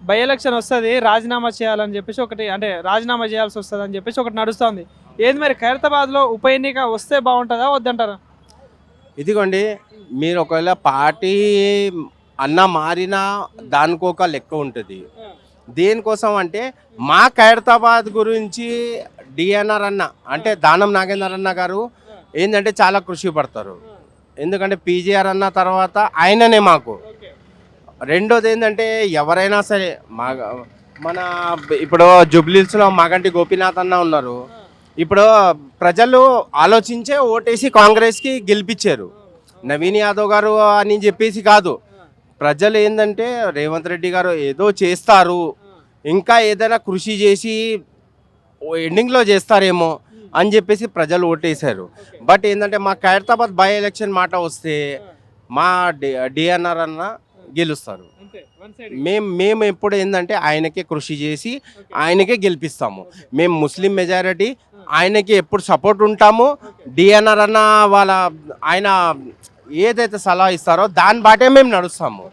By election వస్తుంది, రాజీనామా చేయాలని చెప్పేసి ఒకటి, అంటే రాజీనామా చేయాల్సి వస్తుంది అని చెప్పేసి ఒకటి నడుస్తుంది. ఏది మరి ఖైరతాబాద్లో ఉప ఎన్నిక వస్తే బాగుంటుందా వద్దంటారా? ఇదిగోండి, మీరు ఒకవేళ పార్టీ అన్న మారినా దానికి ఒక లెక్క ఉంటుంది. దేనికోసం అంటే మా ఖైరతాబాద్ గురించి డిఎన్ఆర్ అన్న అంటే దానం నాగేందర్ అన్న గారు ఏంటంటే చాలా కృషి పడతారు. ఎందుకంటే పీజీఆర్ అన్న తర్వాత ఆయననే మాకు. రెండోది ఏంటంటే ఎవరైనా సరే మన ఇప్పుడు జూబ్లీహిల్స్లో మాగంటి గోపీనాథ్ అన్న ఉన్నారు. ఇప్పుడు ప్రజలు ఆలోచించే ఓటేసి కాంగ్రెస్కి గెలిపించారు. నవీన్ యాదవ్ గారు అని చెప్పేసి కాదు, ప్రజలు ఏంటంటే రేవంత్ రెడ్డి గారు ఏదో చేస్తారు, ఇంకా ఏదైనా కృషి చేసి ఎండింగ్లో చేస్తారేమో అని చెప్పేసి ప్రజలు ఓటేశారు. బట్ ఏంటంటే మా ఖైరతాబాద్ బై ఎలక్షన్ మాట వస్తే మా డిఎన్ఆర్ అన్న గెలుస్తారు. మేము ఎప్పుడు ఏంటంటే ఆయనకే కృషి చేసి ఆయనకే గెలిపిస్తాము. మేము ముస్లిం మెజారిటీ, ఆయనకి ఎప్పుడు సపోర్ట్ ఉంటాము. డిఎన్ఆర్ అన్న ఆయన ఏదైతే సలహా ఇస్తారో దాని బాటే మేము నడుస్తాము.